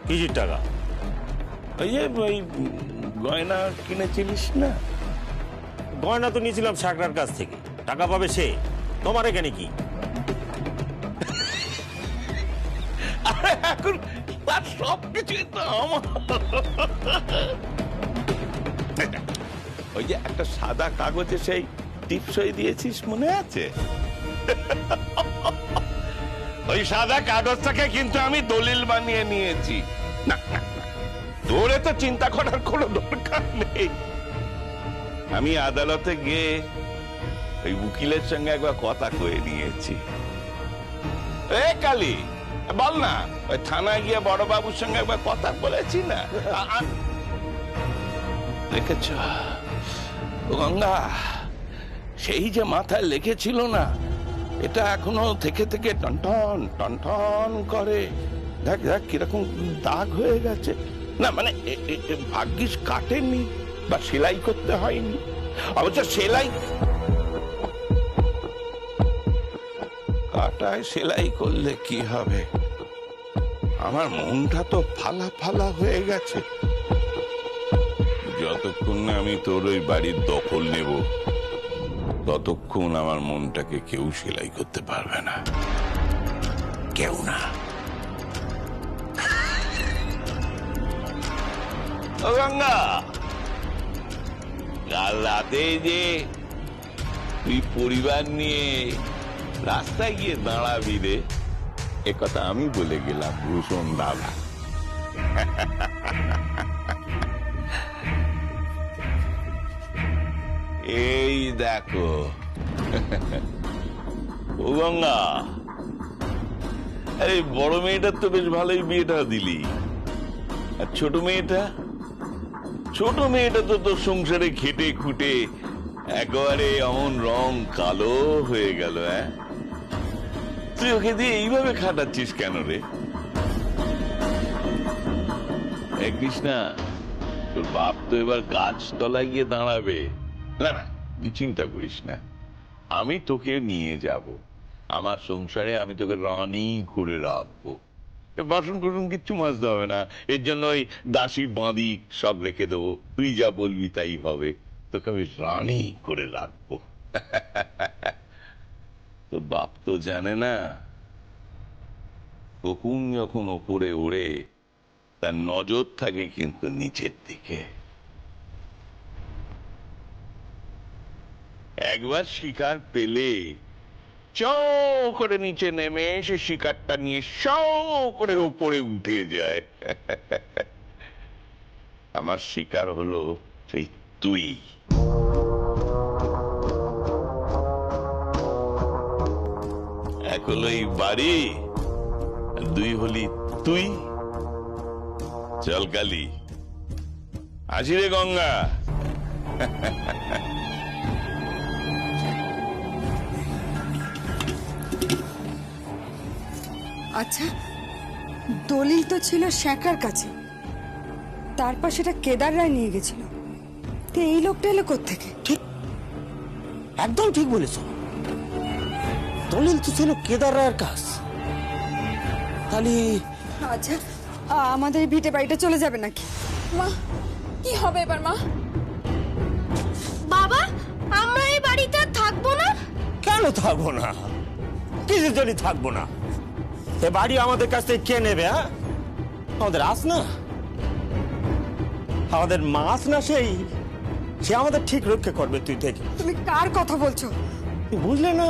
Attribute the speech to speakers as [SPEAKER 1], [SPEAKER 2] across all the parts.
[SPEAKER 1] কিসের টাকা?
[SPEAKER 2] ওই যে ওই গয়না কিনেছিলিস না?
[SPEAKER 1] গয়না তো নিয়েছিলাম শাকরার কাছ থেকে, টাকা পাবে সে, তোমার এখানে কি?
[SPEAKER 2] আরে এখন তার সবকিছুই তো আমার। ওই যে একটা সাদা কাগজে সেই টিপসই দিয়েছিস, মনে আছে? ওই সাদা কাগজটাকে কিন্তু আমি দলিল বানিয়ে নিয়েছি। না না না, তোর তো চিন্তা করার কোনো দরকার নেই। আমি আদালতে গিয়ে ওই উকিলের সঙ্গে একবার কথা কয়ে নিয়েছি। এ কালী, বল না, ওই থানায় গিয়ে বড়বাবুর সঙ্গে একবার কথা বলেছি না? দেখেছ গঙ্গা, সেই যে মাথায় লেগেছিল না, এটা এখনো থেকে থেকে টনটন টনটন করে। দেখ দেখ কিরকম দাগ হয়ে গেছে। না মানে ভাগ্যিস কাটেনি বা সেলাই করতে হয়নি। অবশ্য সেলাই কাটায় সেলাই করলে কি হবে, আমার মনটা তো ফালা ফালা হয়ে গেছে। যতক্ষণ না আমি তোর ওই বাড়ির দখল নেব, ততক্ষণ আমার মনটাকে কেউ সেলাই করতে পারবে না, কেউ না। ও গঙ্গা, কাল রাতে যে তুই পরিবার নিয়ে রাস্তায় গিয়ে দাঁড়াবি রে, এ কথা আমি বলে গেলাম ভূষণ দাদা। এই দেখো ও গঙ্গা, আরে বড় মেয়েটার তো বেশ ভালোই বিয়েটা দিলি, আর ছোট মেয়েটা তো তোর সংসারে খেটে খুটে একেবারে অমন রং কালো হয়ে গেল। হ্যাঁ, তুই ওকে দিয়ে এইভাবে খাটাচ্ছিস কেন রে? কৃষ্ণা, তোর বাপ তো এবার গাছ তলায় গিয়ে দাঁড়াবে। না না, তুই চিন্তা করিস না, আমি তোকে নিয়ে যাব আমার সংসারে, আমি তোকে রানী করে রাখবো। বাসন কুসন কিচ্ছু মাজতে হবে না, এর জন্য ওই দাসী বাঁধি সব রেখে দেবো, তুই যা বলবি তাই হবে, তোকে আমি রানী করে রাখবো। তো বাপ তো জানে না শকুন যখন ওপরে ওড়ে তার নজর থাকে কিন্তু নিচের দিকে। একবার শিকার পেলে চৌ করে নিচে নেমে এসে শিকারটা নিয়ে শৌ করে উপরে উঠে যায়। আমার শিকার হলো সেই তুই। এক হলো এই বাড়ি, দুই হলি তুই। চল কালী, আসি রে গঙ্গা।
[SPEAKER 3] আচ্ছা, দলিল তো ছিল শ্যাকার কাছে, তারপর সেটা কেদার রায় নিয়ে গেছিল, তো এই লোকটা এলো কোত্থেকে?
[SPEAKER 1] ঠিক, একদম ঠিক বলেছ। দলিল তো ছিল কেদার রায়ের কাজ। তাহলে
[SPEAKER 3] আচ্ছা, আমাদের এই ভিটে বাড়িটা চলে যাবে নাকি?
[SPEAKER 4] মা, কি হবে এবার মা?
[SPEAKER 5] বাবা, আমরা এই বাড়িতে আর থাকবো না?
[SPEAKER 1] কেন থাকবো না? কিসের জন্য থাকবো না? এ বাড়ি আমাদের কাছ থেকে কে নেবে? হ্যাঁ, আমাদের আস না, আমাদের মাস না, সে আমাদের ঠিক রক্ষা করবে। তুই থেকে
[SPEAKER 3] তুমি কার কথা বলছো?
[SPEAKER 1] তুই বুঝলে না,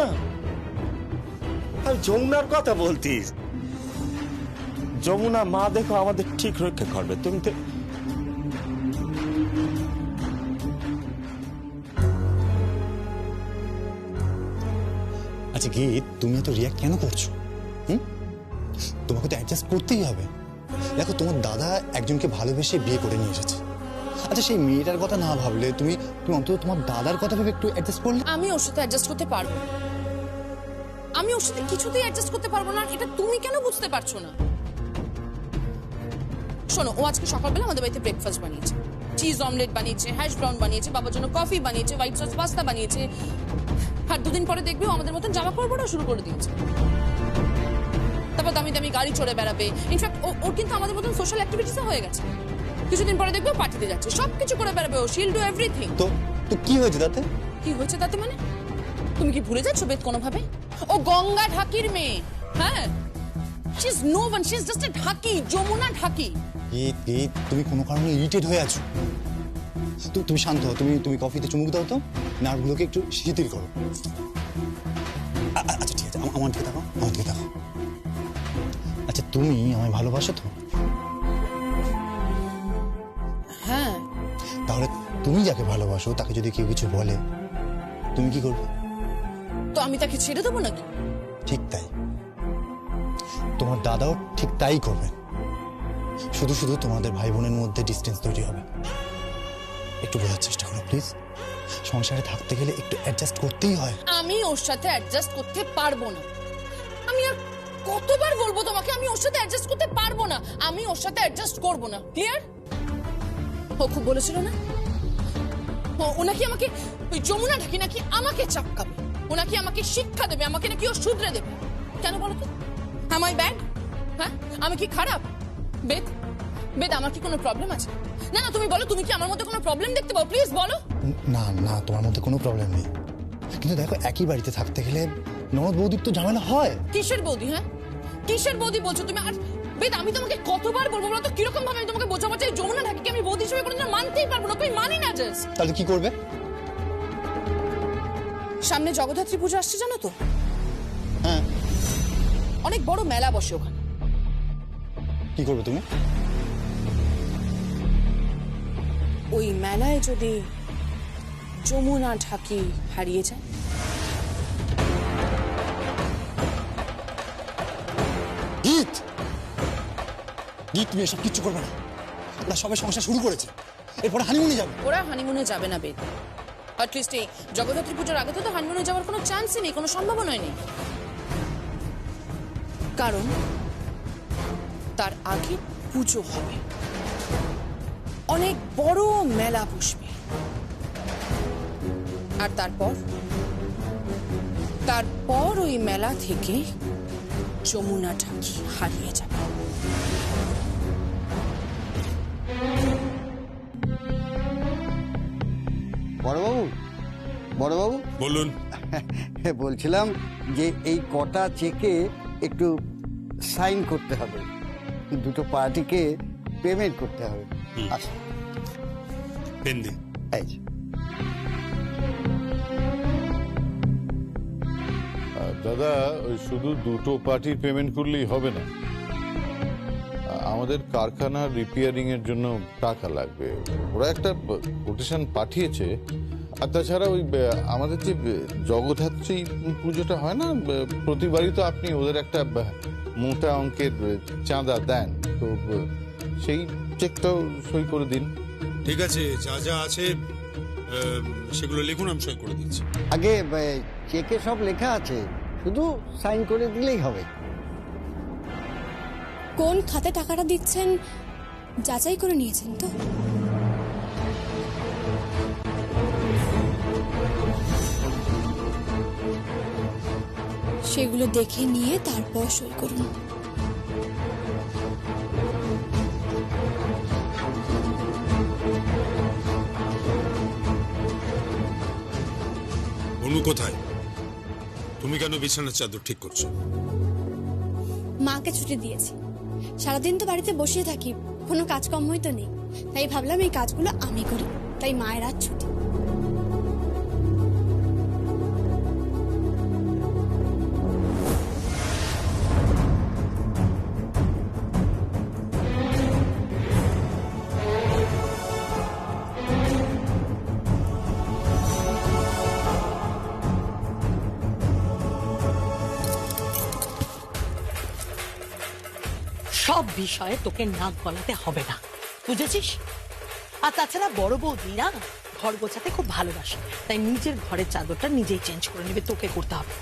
[SPEAKER 1] আমি যমুনার কথা বলতিস। যমুনা মা দেখো আমাদের ঠিক রক্ষা করবে। তুমি তো
[SPEAKER 6] আচ্ছা গীত, তুমি তো রিয়াক্ট কেন করছো? তোমাকে তো অ্যাডজাস্ট করতেই হবে। দেখো, তোমার দাদা একজনকে ভালোবেসে বিয়ে করে নিয়ে এসেছে। আচ্ছা, সেই মেয়েটার কথা না ভাবলে তুমি অন্তত তোমার দাদার কথা ভেবে একটু অ্যাডজাস্ট করলে।
[SPEAKER 4] আমি ওর সাথে অ্যাডজাস্ট করতে পারবো না, আমি ওর সাথে কিছুতেই অ্যাডজাস্ট করতে পারবো না। এটা তুমি কেন বুঝতে পারছো না? শোনো, ও আজকে সকালবেলা আমাদের বাড়িতে ব্রেকফাস্ট বানিয়েছে, চিজ অমলেট বানিয়েছে, হ্যাশ ব্রাউন বানিয়েছে, বাবার জন্য কফি বানিয়েছে, হোয়াইট সস পাস্তা বানিয়েছে, আর দুদিন পরে দেখবে ও আমাদের মতন জামা কাপড় পরা শুরু করে দিয়েছে। তারপর দামি দামি গাড়ি চড়ে বেড়াবে। ইনফ্যাক্ট ওর কিন্তু আমাদের মতন সোশ্যাল অ্যাক্টিভিটিসও হয়ে গেছে। কিছুদিন পরে দেখবে পার্টিতে যাচ্ছে, সবকিছু করে বেড়াবে ও। শিল ডু এভরিথিং।
[SPEAKER 6] তো তো কি হয়েছে তাতে?
[SPEAKER 4] কি হয়েছে তাতে মানে? তুমি কি ভুলে যাচ্ছ বেদ কোনোভাবে? ও গঙ্গা ঢাকির মেয়ে। হ্যাঁ, she is no one, she is just a ঢাকি, যমুনা ঢাকি।
[SPEAKER 6] তুমি কোনো কারণে ইরিটেট হয়ে আছো। তুমি শান্ত হও, তুমি কফিতে চুমুক দাও তো, নার্ভগুলোকে একটু শিথিল করো। আচ্ছা ঠিক আছে, আমার দিকে দেখো, আমার দিকে দেখো। আচ্ছা তুমি আমায় ভালোবাসো তো?
[SPEAKER 4] হ্যাঁ।
[SPEAKER 6] তাহলে তুমি যাকে ভালোবাসো তাকে যদি কেউ কিছু বলে তুমি কি করবে?
[SPEAKER 4] তো আমি তাকে ছেড়ে দেবো নাকি?
[SPEAKER 6] ঠিক তাই, তোমার দাদাও ঠিক তাই করবে। শুধু শুধু তোমাদের ভাই বোনের মধ্যে ডিস্টেন্স তৈরি হবে। একটু বোঝার চেষ্টা করো প্লিজ। সংসারে থাকতে গেলে একটু অ্যাডজাস্ট করতেই হয়।
[SPEAKER 4] আমি ওর সাথে অ্যাডজাস্ট করতে পারবো না। আমি আর কতবার বলবো তোমাকে আমি ওর সাথে অ্যাডজাস্ট করতে পারবো না, আমি ওর সাথে অ্যাডজাস্ট করবো না। ক্লিয়ার? ও খুব বলেছিল না ও নাকি আমাকে ওই যমুনা ঢাকি নাকি আমাকে চাপকাবে, ও নাকি আমাকে শিক্ষা দেবে, আমাকে নাকি ও শুধরে দেবে। কেন বলো তো? Am I bad? হ্যাঁ, আমি কি খারাপ? বেদ, বেদ আমার কি কোনো প্রবলেম আছে? না না, তুমি বলো, তুমি কি আমার মধ্যে কোনো প্রবলেম দেখতে পাও? প্লিজ বলো।
[SPEAKER 6] না না, তোমার মধ্যে কোনো প্রবলেম নেই, কিন্তু দেখো একই বাড়িতে থাকতে গেলে ননদ বৌদির তো ঝামেলা হয়।
[SPEAKER 4] কিসের বৌদি? হ্যাঁ, কিসের বৌদি বলছো তুমি? আর বেদ, আমি তোমাকে কতবার বলবো বলো তো, কিরকম ভাবে আমি তোমাকে বোঝাবো যে যমুনা ঢাকিকে আমি বৌদি হিসেবে কোনোদিন মানতেই পারবো না। তুমি মানি না জাস্ট।
[SPEAKER 6] তাহলে কি করবে?
[SPEAKER 4] সামনে জগদ্ধাত্রী পুজো আসছে জানো তো?
[SPEAKER 6] হ্যাঁ।
[SPEAKER 4] অনেক বড় মেলা বসে ওখানে।
[SPEAKER 6] কি করবে তুমি?
[SPEAKER 4] ওই মেলায় যদি যমুনা ঢাকি হারিয়ে যায়,
[SPEAKER 6] গীত, গীত তুমি এসব কিচ্ছু করবে না। ওরা সবে সংসার শুরু করেছে, এরপরে হানিমুনে যাবে।
[SPEAKER 4] ওরা হানিমুনে যাবে না বেদ। অ্যাটলিস্ট এই জগদ্ধাত্রী পুজোর আগে তো হানিমুনে যাওয়ার কোনো চান্সই নেই, কোনো সম্ভাবনাই নেই। কারণ তার আগে পুজো হবে, অনেক বড় মেলা বসবে, আর তারপর ওই মেলা থেকে যমুনা ঢাকি হারিয়ে যাবে।
[SPEAKER 7] বড়বাবু
[SPEAKER 1] বলুন।
[SPEAKER 7] বলছিলাম যে এই কটা চেকে একটু সাইন করতে হবে, দুটো পার্টিকে পেমেন্ট করতে হবে। আচ্ছা,
[SPEAKER 1] পেন দিন।
[SPEAKER 7] এই যে।
[SPEAKER 8] দাদা, ওই শুধু দুটো পার্টির পেমেন্ট করলেই হবে না, আমাদের কারখানার রিপেয়ারিং এর জন্য টাকা লাগবে। ওরা একটা কোটেশন পাঠিয়েছে। আর তাছাড়া ওই আমাদের যে জগদ্ধাত্রী পুজোটা হয় না, প্রতিবারই তো আপনি ওদের একটা মোটা অঙ্কের চাঁদা দেন, তো সেই চেকটাও সই করে দিন।
[SPEAKER 9] ঠিক আছে, যা যা আছে সেগুলো লিখুন, আমি সই করে দিচ্ছি।
[SPEAKER 7] আগে চেকে সব লেখা আছে, শুধু সাইন করে দিলেই হবে।
[SPEAKER 5] কোন খাতে টাকাটা দিচ্ছেন যাচাই করে নিয়েছেন তো? সেগুলো দেখে নিয়ে তারপর সই করুন।
[SPEAKER 9] অনু কোথায়? তুমি কেন বিছানার চাদর ঠিক করছো?
[SPEAKER 5] মাকে ছুটি দিয়েছি, সারাদিন তো বাড়িতে বসিয়ে থাকি, কোনো কাজকর্মই তো নেই, তাই ভাবলাম এই কাজগুলো আমি করি, তাই মায়ের আজ ছুটি।
[SPEAKER 10] সব বিষয়ে তোকে নাক গলাতে হবে না, বুঝেছিস? আর তাছাড়া বড় বৌদি না ঘর গোছাতে খুব ভালোবাসে, তাই নিজের ঘরের চাদরটা নিজেই চেঞ্জ করে নেবে, তোকে করতে হবে।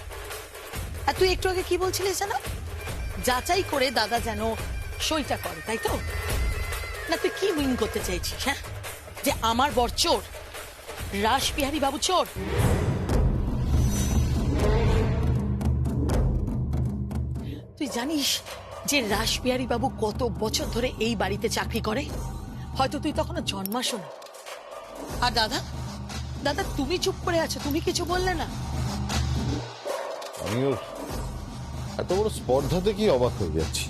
[SPEAKER 10] আর তুই একটু আগে কি বলছিলিস জানো? যাচাই করে দাদা যেন সইটা করে, তাই তো? না তুই কি উইন করতে চাইছিস? হ্যাঁ, যে আমার বর চোর, রাসবিহারী বাবু চোর? তুই জানিস যে রাসবিহারী বাবু কত বছর ধরে এই বাড়িতে চাকরি করে? হয়তো তুই তখনও জন্মাসও না। আর দাদা, দাদা তুমি চুপ করে আছো, তুমি কিছু বললে না?
[SPEAKER 8] আমি ওর এত বড় স্পর্ধা দেখি অবাক হয়ে যাচ্ছি।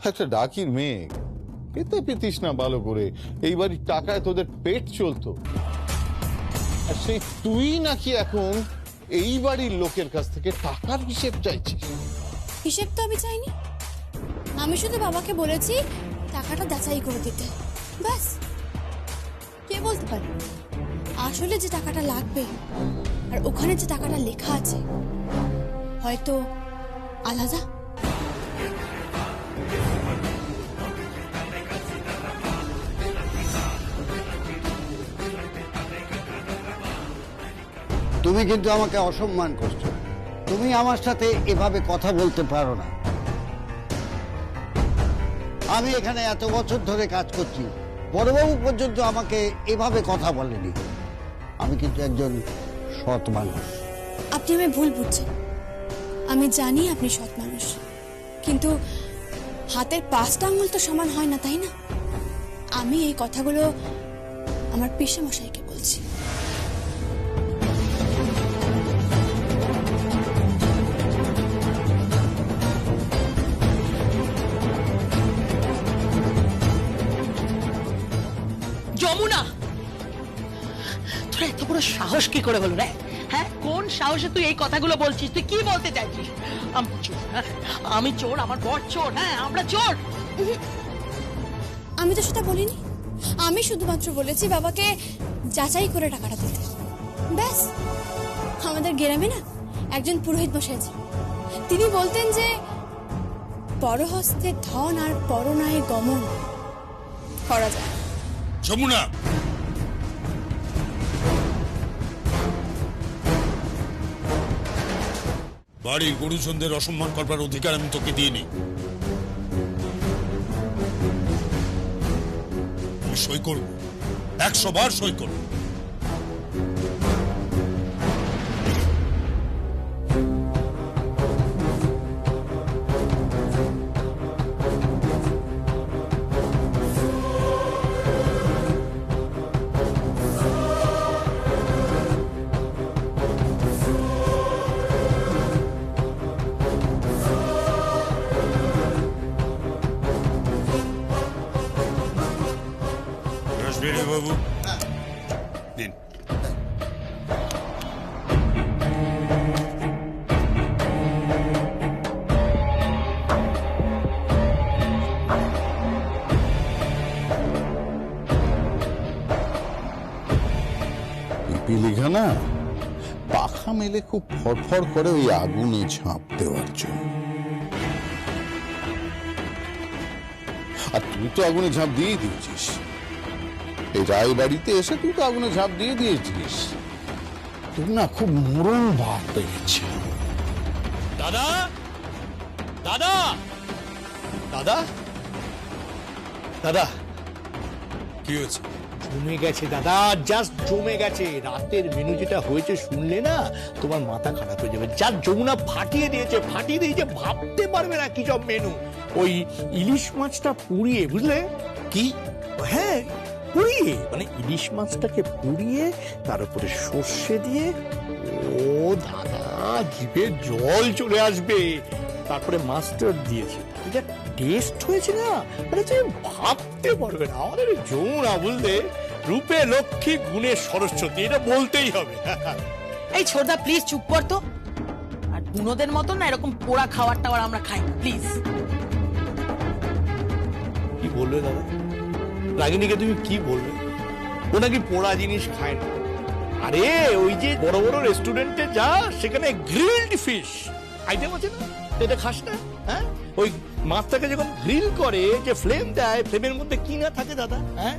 [SPEAKER 8] একটা ডাকির মেয়ে, পেতে পেতিস না ভালো করে, এই বাড়ির টাকায় তোদের পেট চলতো, আর সেই তুই নাকি এখন এই বাড়ির লোকের কাছ থেকে টাকার হিসেব চাইছিস।
[SPEAKER 5] হিসেব তো আমি চাইনি, আমি শুধু বাবাকে বলেছি টাকাটা যাচাই করে দিতে, ব্যাস। কে বলতে পারে আসলে যে টাকাটা লাগবে আর ওখানে যে টাকাটা লেখা আছে হয়তো আলাদা।
[SPEAKER 7] তুমি কিন্তু আমাকে অসম্মান করছো। তুমি আমার সাথে এভাবে কথা বলতে পারো না। আমি এখানে এত বছর ধরে কাজ করছি, বড়বাবু পর্যন্ত আমাকে এভাবে কথা বলেনি। আমি কিন্তু একজন সৎ মানুষ।
[SPEAKER 5] আপনি আমায় ভুল বুঝছেন, আমি জানি আপনি সৎ মানুষ, কিন্তু হাতের 5টা আঙুল তো সমান হয় না, তাই না? আমি এই কথাগুলো আমার পিসেমশাইকে বলছি।
[SPEAKER 10] যমুনা, তোর এত বড় সাহস কি করে হলো রে? হ্যাঁ, কোন সাহসে তুই এই কথাগুলো বলছিস? তুই কি বলতে চাইছিস? আমি চোর, হ্যাঁ? আমি চোর, আমার বর চোর, হ্যাঁ আমরা চোর?
[SPEAKER 5] আমি তো সেটা বলিনি, আমি শুধুমাত্র বলেছি বাবাকে যাচাই করে টাকাটা দিতে, ব্যাস। আমাদের গ্রামে না একজন পুরোহিত মশাই ছিল, তিনি বলতেন যে পরহস্তে ধন আর পরনায়ে গমন করা যায়।
[SPEAKER 9] যমুনা, বাড়ির গুরুজনদের অসম্মান করবার অধিকার আমি তোকে দিইনি। আমি সই করব, 100 বার সই করব। বাবু দিন।
[SPEAKER 8] পিপিলিঘা না পাখা মেলে খুব ফরফর করে ওই আগুনে ঝাঁপ দেওয়ার জন্য। আর তুই তো আগুনে ঝাঁপ দিয়েই দিয়েছিস, এই রায় বাড়িতে এসে তুই তো আগুনে ঝাঁপ দিয়ে দিয়েছিস। তোর না খুব মরণ ভাব পেয়েছে।
[SPEAKER 1] দাদা, দাদা, দাদা, দাদা,
[SPEAKER 9] কি হয়েছে?
[SPEAKER 11] জমে গেছে দাদা, জাস্ট জমে গেছে। রাতের মেনু যেটা হয়েছে শুনলে না তোমার মাথা খারাপ হয়ে যাবে। যা যমুনা ফাটিয়ে দিয়েছে, ভাবতে পারবে না কি সব মেনু। ওই ইলিশ মাছটা পুড়িয়ে, বুঝলে কি? হ্যাঁ, পুড়িয়ে, মানে ইলিশ মাছটাকে পুড়িয়ে তার উপরে সর্ষে দিয়ে, ও দাদা জিভে জল চলে আসবে। তারপরে মাস্টার্ড দিয়েছে, এটা টেস্ট হয়েছে না, মানে তুমি ভাবতে পারবে না। আমাদের যমুনা বুঝলে রূপে লক্ষ্মী গুণে সরস্বতী, এটা বলতেই হবে।
[SPEAKER 10] এই ছোটদা প্লিজ চুপ কর তো। আর বুনোদের মতো না এরকম পোড়া খাবার টাবার আমরা খাই না, প্লিজ।
[SPEAKER 11] কি বলবে দাদা? রাগিনীকে তুমি কি বলবে? ও নাকি পোড়া জিনিস খায় না। আরে ওই যে বড় বড় রেস্টুরেন্টে যা, সেখানে গ্রিলড ফিশ আইটেম আছে না, এটা খাস না? হ্যাঁ, ওই মাছটাকে যখন গ্রিল করে, যে ফ্লেম দেয়, ফ্লেমের মধ্যে কি না থাকে দাদা? হ্যাঁ,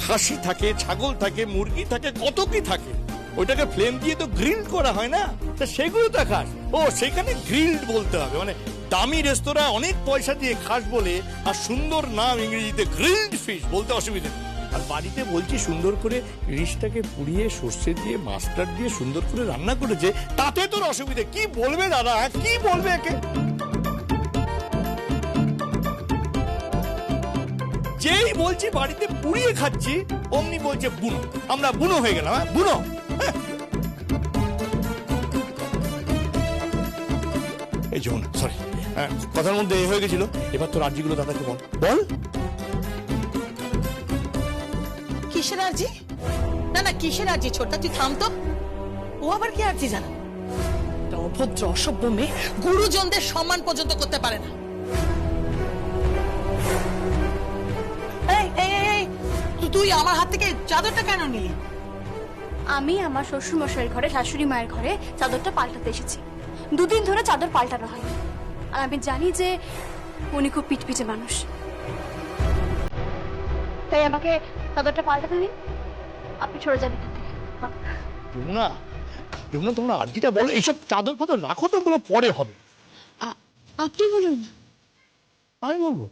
[SPEAKER 11] খাসি থাকে, ছাগল থাকে, মুরগি থাকে, কত কি থাকে। ওইটাকে ফ্লেম দিয়ে তো গ্রিল করা হয় না, তা সেগুলো তো খাস। ও সেখানে গ্রিলড বলতে হবে, মানে দামি রেস্তোরাঁ অনেক পয়সা দিয়ে খাস বলে, আর সুন্দর নাম ইংরেজিতে গ্রিলড ফিশ বলতে অসুবিধা নেই। আর বাড়িতে বলছি সুন্দর করে ইলিশটাকে পুড়িয়ে সর্ষে দিয়ে মাস্টার্ড দিয়ে সুন্দর করে রান্না করেছে, তাতে তোর অসুবিধা কি? বলবে দাদা, কি বলবে একে? যেই বলছি বাড়িতে পুড়িয়ে খাচ্ছি অমনি বলছে বুনো, আমরা বুনো হয়ে গেলাম। হ্যাঁ বুনো। এই যেমন সরি কথার মধ্যে হয়ে গেছিল, এবার তো রাজ্যগুলো দাদাকে বল বল।
[SPEAKER 10] কিসের আর্জি? না না কিসের আর্জি? ছোটটা তুই থাম তো। ও আবার কি আর্জি জানা? অভদ্র অসভ্য মেয়ে, গুরুজনদের সম্মান পর্যন্ত করতে পারে না। তুই আমার হাত থেকে চাদরটা কেন নিলি?
[SPEAKER 5] আমি আমার শ্বশুর মশাইয়ের ঘরে শাশুড়ি মায়ের ঘরে চাদরটা পাল্টাতে এসেছি। 2 দিন ধরে চাদর পাল্টানো হয়, আর আমি জানি যে উনি খুব পিটপিটে মানুষ, তাই আমাকে চাদরটা পাল্টাতে দিন, আপনি সরে যাবেন।
[SPEAKER 11] যমুনা, যমুনা তোমরা আর্জিটা বলো, এইসব চাদর ফাদর রাখো তো, ওগুলো পরে হবে।
[SPEAKER 5] আপনি বলুন।
[SPEAKER 11] আমি বলবো?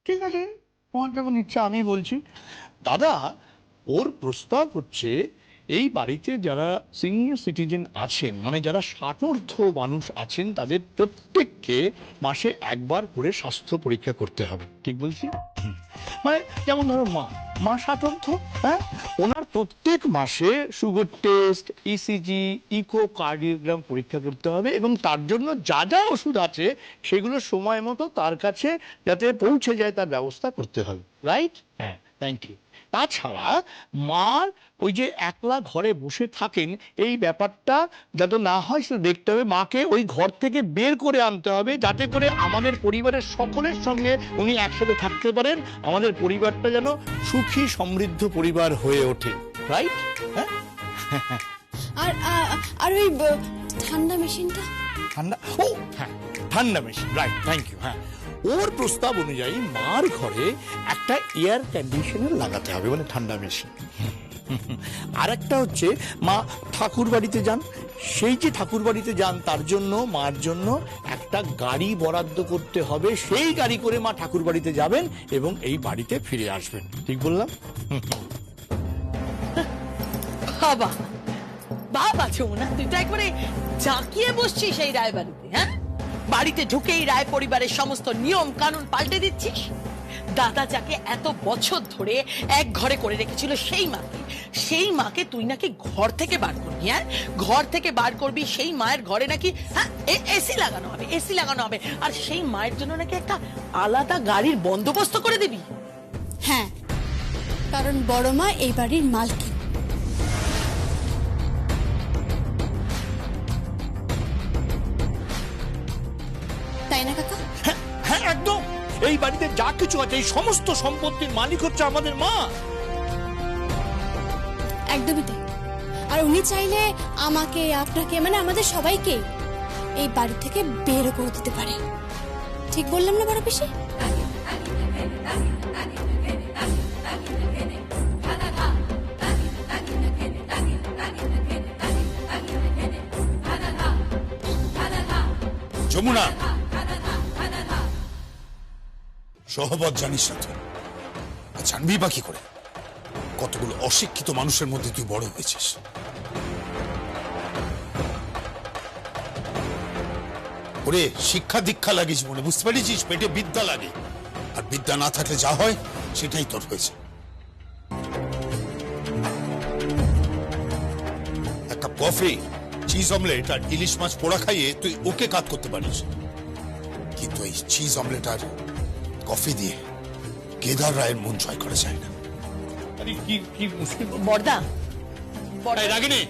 [SPEAKER 11] ঠিক আছে, তোমার যখন ইচ্ছা আমি বলছি। দাদা ওর প্রস্তাব হচ্ছে এই বাড়িতে যারা সিনিয়র সিটিজেন আছেন, মানে যারা ষাটোর্ধ্ব মানুষ আছেন, তাদের প্রত্যেককে মাসে একবার করে স্বাস্থ্য পরীক্ষা করতে হবে। ঠিক বলছি? মানে যেমন ধরো মা ষাটোর্ধ্ব, হ্যাঁ, ওনার প্রত্যেক মাসে সুগার টেস্ট, ইসিজি, ইকোকার্ডিওগ্রাম পরীক্ষা করতে হবে, এবং তার জন্য যা যা ওষুধ আছে সেগুলো সময় মতো তার কাছে যাতে পৌঁছে যায় তার ব্যবস্থা করতে হবে। রাইট? হ্যাঁ, থ্যাংক ইউ। তাছাড়া মার ওই যে একলা ঘরে বসে থাকেন এই ব্যাপারটা যাতে না হয় সেটা দেখতে হবে। মাকে ওই ঘর থেকে বের করে আনতে হবে, যাতে করে আমাদের পরিবারের সকলের সঙ্গে উনি একসাথে থাকতে পারেন, আমাদের পরিবারটা যেন সুখী সমৃদ্ধ পরিবার হয়ে ওঠে। রাইট? হ্যাঁ।
[SPEAKER 5] আর আর ওই ঠান্ডা মেশিনটা।
[SPEAKER 11] ঠান্ডা, ও হ্যাঁ ঠান্ডা মেশিন, রাইট, থ্যাংক ইউ। হ্যাঁ, ওর প্রস্তাব অনুযায়ী মার ঘরে একটা এয়ার কন্ডিশনার লাগাতে হবে, মানে ঠান্ডা মেশিন। আর একটা হচ্ছে মা ঠাকুর বাড়িতে যান, সেই যে ঠাকুর বাড়িতে যান তার জন্য মার জন্য একটা গাড়ি বরাদ্দ করতে হবে, সেই গাড়ি করে মা ঠাকুর বাড়িতে যাবেন এবং এই বাড়িতে ফিরে আসবেন। ঠিক বললাম?
[SPEAKER 10] বাবা বাবা যমুনা, তুই তো একবারে জাঁকিয়ে বসছিস এই রায় বাড়িতে। হ্যাঁ, বাড়িতে ঢুকেই রায় পরিবারের সমস্ত নিয়ম কানুন পাল্টে দিচ্ছিস। দাদা যাকে এত বছর ধরে এক ঘরে করে রেখেছিল সেই মাকে তুই নাকি ঘর থেকে বার করবি। হ্যাঁ, ঘর থেকে বার করবি, সেই মায়ের ঘরে নাকি হ্যাঁ এসি লাগানো হবে, আর সেই মায়ের জন্য নাকি একটা আলাদা গাড়ির বন্দোবস্ত করে দিবি।
[SPEAKER 5] হ্যাঁ, কারণ বড় মা এই বাড়ির মালকিন। তাই না কাকা?
[SPEAKER 11] হ্যাঁ একদম। এই বাড়িতে যা কিছু আছে এই সমস্ত সম্পত্তির মালিক হচ্ছে আমাদের মা।
[SPEAKER 5] একদমই তাই। আর উনি চাইলে আমাকে, আপনাকে, মানে আমাদের সবাইকে এই বাড়ি থেকে বের করে দিতে পারে। ঠিক বললাম না বড় পিসি?
[SPEAKER 9] যমুনা, সহবত জানিস না তুই, জানবি বা কি করে? কতগুলো অশিক্ষিত মানুষের মধ্যে তুই বড় হয়েছিস। ওরে শিক্ষা দীক্ষা লাগে জীবনে, বুঝতে পেরেছিস? পেটে বিদ্যা লাগে, আর বিদ্যা না থাকলে যা হয় সেটাই তোর হয়েছে। এক কাপ কফি, চিজ অমলেট আর ইলিশ মাছ পোড়া খাইয়ে তুই ওকে কাজ করতে পারিস, কিন্তু এই চিজ অমলেট আর কফি দিয়ে কেদার রায়ের মন জয় করা যায় না।
[SPEAKER 11] আরে কি মুশকিল।
[SPEAKER 10] বড়দা,
[SPEAKER 11] রাগিনী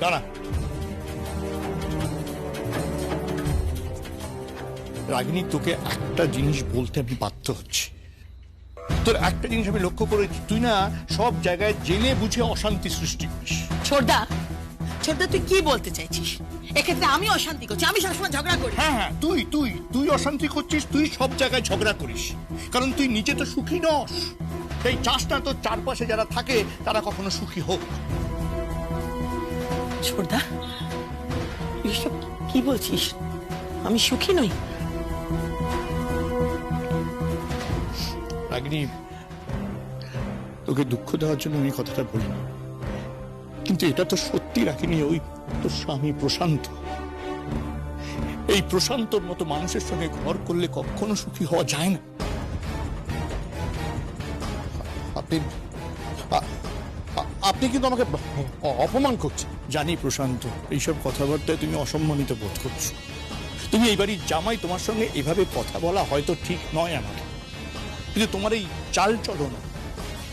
[SPEAKER 11] দাঁড়া। রাগিনী, তোকে একটা জিনিস বলতে আমি বাধ্য হচ্ছি। তোর একটা জিনিস আমি লক্ষ্য করেছি, তুই না সব জায়গায় জেনে বুঝে অশান্তি সৃষ্টি করিস।
[SPEAKER 10] ছোটদা, তুই কি বলতে চাইছিস? এক্ষেত্রে আমি অশান্তি করছি? আমি সবসময় ঝগড়া করি।
[SPEAKER 11] হ্যাঁ হ্যাঁ, তুই অশান্তি করছিস, তুই সব জায়গায় ঝগড়া করিস, কারণ তুই নিজে তো সুখী নস। এই চাস না তোর চারপাশে যারা থাকে তারা কখনো সুখী হোক।
[SPEAKER 10] ছোটদা, এসব কি বলছিস? আমি সুখী নই।
[SPEAKER 11] রাগিনী, ওকে দুঃখ দেওয়ার জন্য আমি কথাটা বলিনি, কিন্তু এটা তো সত্যি রাখিনি। ওই তোর স্বামী প্রশান্ত, এই প্রশান্তর মতো মানুষের সঙ্গে ঘর করলে কখনো সুখী হওয়া যায় না।
[SPEAKER 8] আপনি আপনি কিন্তু আমাকে অপমান করছেন।
[SPEAKER 11] জানি প্রশান্ত, এইসব কথাবার্তায় তুমি অসম্মানিত বোধ করছো। তুমি এই বাড়ির জামাই, তোমার সঙ্গে এভাবে কথা বলা হয়তো ঠিক নয় আমার, কিন্তু তোমার এই চাল চলন,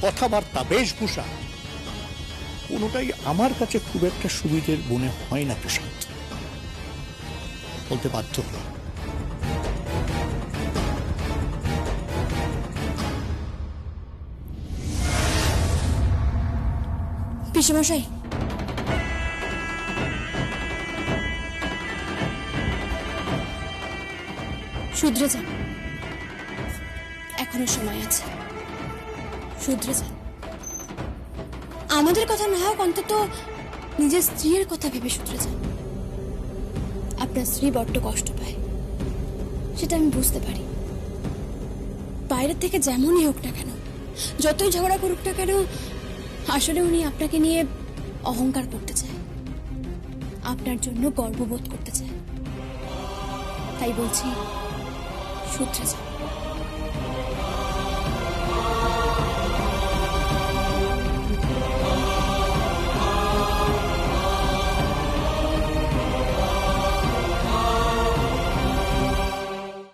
[SPEAKER 11] কথাবার্তা, বেশভূষা কোনোটাই আমার কাছে খুব একটা সুবিধের মনে হয় না প্রশান্ত। বলতে বাধ্য হলাম।
[SPEAKER 5] পিসেমশাই, শুধরে যান, এখনো সময় আছে। শুধরে যান। আমাদের কথা না হোক, অন্তত নিজের স্ত্রীর কথা ভেবে শুধরে যান। আপনার স্ত্রী বড্ড কষ্ট পায়, সেটা আমি বুঝতে পারি। বাইরের থেকে যেমনই হোক না কেন, যতই ঝগড়া করুক না কেন, আসলে উনি আপনাকে নিয়ে অহংকার করতে চায়, আপনার জন্য গর্ববোধ করতে চায়। তাই বলছি, শুধরে যান।